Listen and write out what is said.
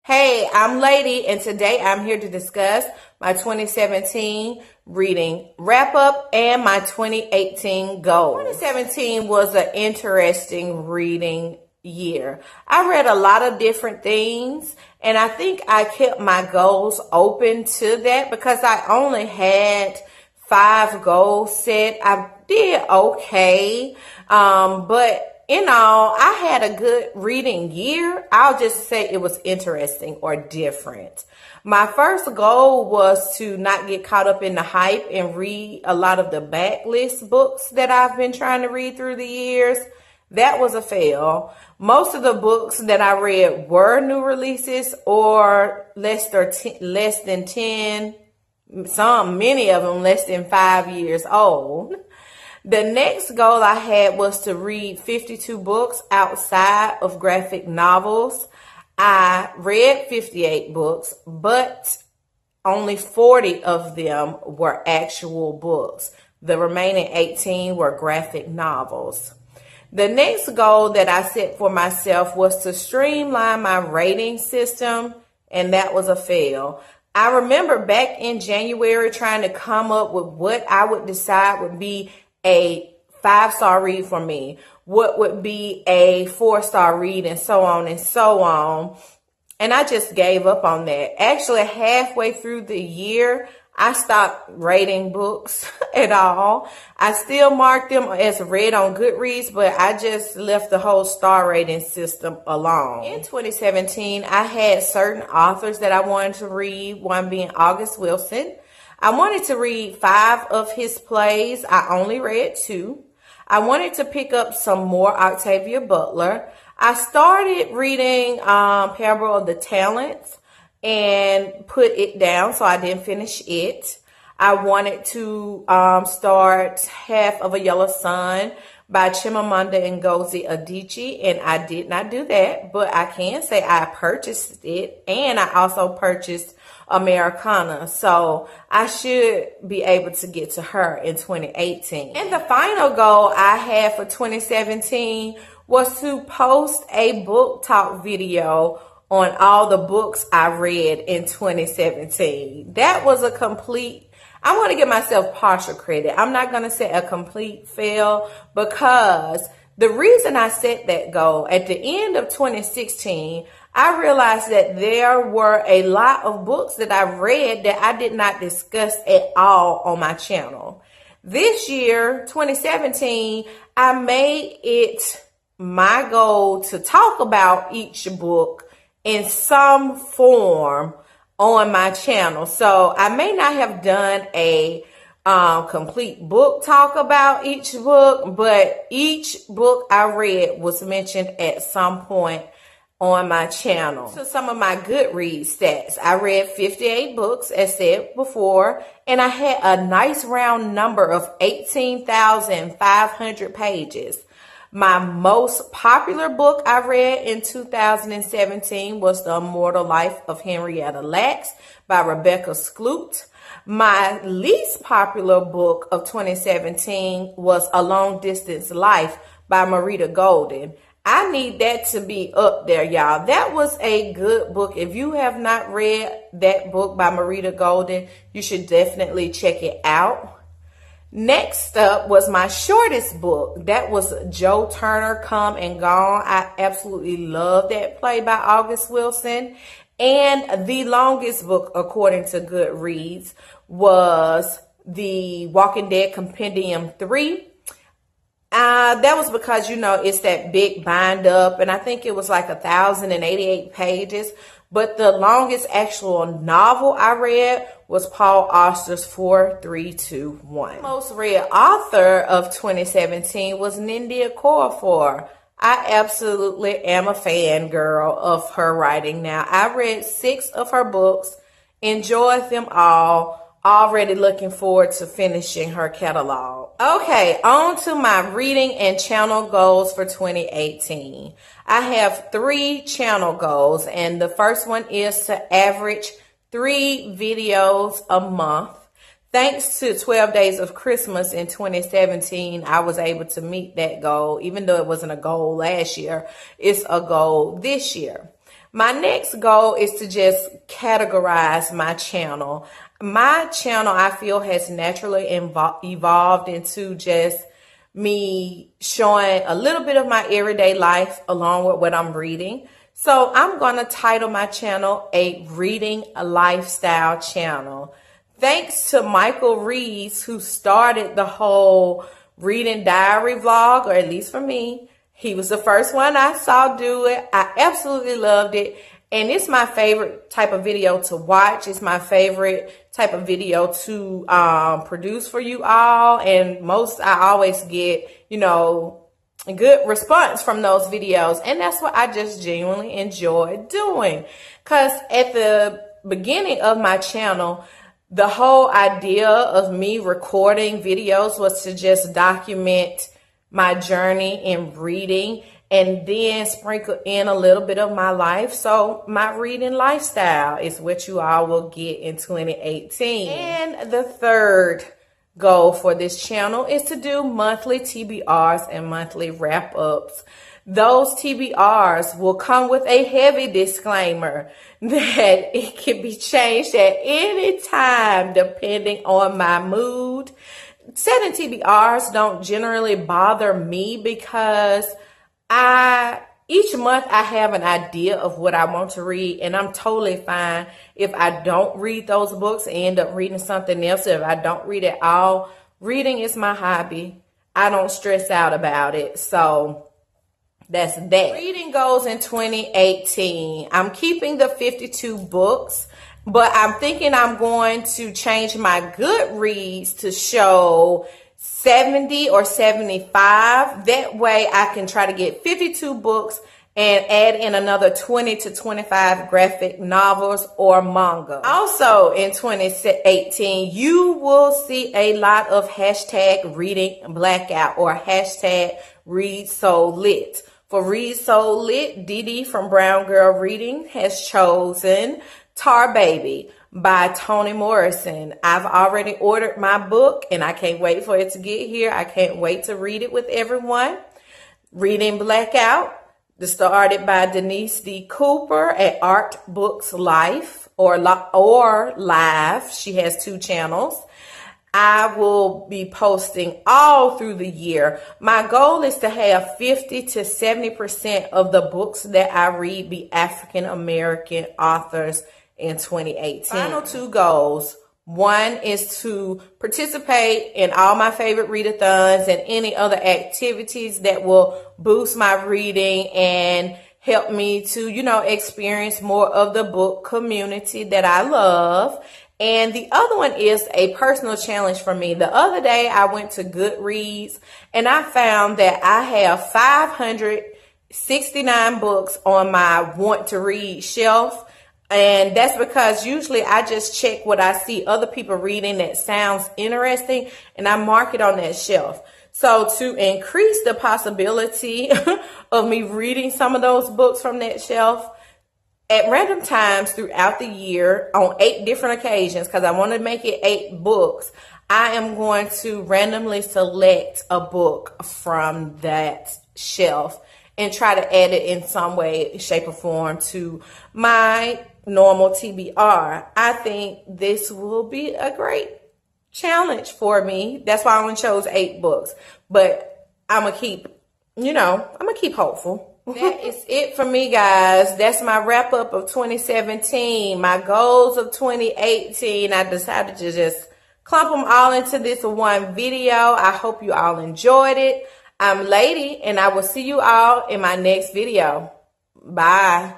Hey, I'm Lady, and today I'm here to discuss my 2017 reading wrap up and my 2018 goals. 2017 was an interesting reading year. I read a lot of different things, and I think I kept my goals open to that because I only had 5 goals set. I did okay, but in all, I had a good reading year. I'll just say it was interesting or different. My first goal was to not get caught up in the hype and read a lot of the backlist books that I've been trying to read through the years. That was a fail. Most of the books that I read were new releases or less than 10, many of them less than 5 years old. The next goal I had was to read 52 books outside of graphic novels. I read 58 books, but only 40 of them were actual books. The remaining 18 were graphic novels. The next goal that I set for myself was to streamline my rating system, and that was a fail. I remember back in January trying to come up with what I would decide would be a 5-star read for me, what would be a 4-star read, and so on and so on. And I just gave up on that. Actually, halfway through the year, I stopped rating books at all. I still marked them as read on Goodreads, but I just left the whole star rating system alone. In 2017, I had certain authors that I wanted to read, one being August Wilson. I wanted to read 5 of his plays. I only read 2. I wanted to pick up some more Octavia Butler. I started reading Parable of the Talents and put it down, so I didn't finish it. I wanted to start Half of a Yellow Sun by Chimamanda Ngozi Adichie, and I did not do that, but I can say I purchased it, and I also purchased Americana, so I should be able to get to her in 2018. And the final goal I had for 2017 was to post a book talk video on all the books I read in 2017. That was a complete, I want to give myself partial credit. I'm not going to say a complete fail, because the reason I set that goal at the end of 2016, I realized that there were a lot of books that I read that I did not discuss at all on my channel. This year, 2017, I made it my goal to talk about each book in some form on my channel. So I may not have done a complete book talk about each book, but each book I read was mentioned at some point on my channel. So some of my Goodreads stats: I read 58 books, as said before, and I had a nice round number of 18,500 pages. My most popular book I read in 2017 was The Immortal Life of Henrietta Lacks by Rebecca Skloot. My least popular book of 2017 was A Long Distance Life by Marita Golden. I need that to be up there, y'all. That was a good book. If you have not read that book by Marita Golden, you should definitely check it out. Next up was my shortest book. That was Joe Turner, Come and Gone. I absolutely love that play by August Wilson. And the longest book, according to Goodreads, was The Walking Dead Compendium 3. That was because, you know, it's that big bind up, and I think it was like 1,088 pages. But the longest actual novel I read was Paul Auster's 4321. The most read author of 2017 was Nindia Okorafor. I absolutely am a fangirl of her writing now. I read 6 of her books, enjoyed them all. Already looking forward to finishing her catalog. Okay, on to my reading and channel goals for 2018. I have 3 channel goals, and the first one is to average 3 videos a month. Thanks to 12 Days of Christmas in 2017, I was able to meet that goal. Even though it wasn't a goal last year, it's a goal this year. My next goal is to just categorize my channel. My channel, I feel, has naturally evolved into just me showing a little bit of my everyday life along with what I'm reading. So I'm going to title my channel a reading lifestyle channel. Thanks to Michael Rees, who started the whole reading diary vlog, or at least for me. He was the first one I saw do it. I absolutely loved it. And it's my favorite type of video to watch. It's my favorite type of video to produce for you all. And I always get, a good response from those videos. And that's what I just genuinely enjoy doing. Because at the beginning of my channel, the whole idea of me recording videos was to just document my journey in reading and then sprinkle in a little bit of my life. So my reading lifestyle is what you all will get in 2018. And the third goal for this channel is to do monthly TBRs and monthly wrap-ups. Those TBRs will come with a heavy disclaimer that it can be changed at any time depending on my mood. Setting TBRs don't generally bother me because each month I have an idea of what I want to read, and I'm totally fine if I don't read those books and end up reading something else. If I don't read at all, reading is my hobby. I don't stress out about it. So that's that. Reading goals in 2018. I'm keeping the 52 books, but I'm thinking I'm going to change my Goodreads to show 70 or 75. That way I can try to get 52 books and add in another 20 to 25 graphic novels or manga. Also in 2018, you will see a lot of hashtag reading blackout or hashtag readsoullit. For Read Soul Lit, Dee from Brown Girl Reading has chosen Tar Baby by Toni Morrison. I've already ordered my book and I can't wait for it to get here. I can't wait to read it with everyone. Reading Blackout, started by Denise D. Cooper at Art Books Life or Live. She has 2 channels. I will be posting all through the year. My goal is to have 50 to 70% of the books that I read be African American authors in 2018. Final 2 goals. One is to participate in all my favorite readathons and any other activities that will boost my reading and help me to, experience more of the book community that I love. And the other one is a personal challenge for me. The other day I went to Goodreads and I found that I have 569 books on my want to read shelf. And that's because usually I just check what I see other people reading that sounds interesting and I mark it on that shelf. So to increase the possibility of me reading some of those books from that shelf, at random times throughout the year on 8 different occasions, because I want to make it 8 books, I am going to randomly select a book from that shelf and try to add it in some way, shape, or form to my normal TBR. I think this will be a great challenge for me. That's why I only chose 8 books. But I'm going to keep, I'm going to keep hopeful. That is it for me, guys. That's my wrap up of 2017. My goals of 2018. I decided to just clump them all into this one video. I hope you all enjoyed it. I'm Lady, and I will see you all in my next video. Bye.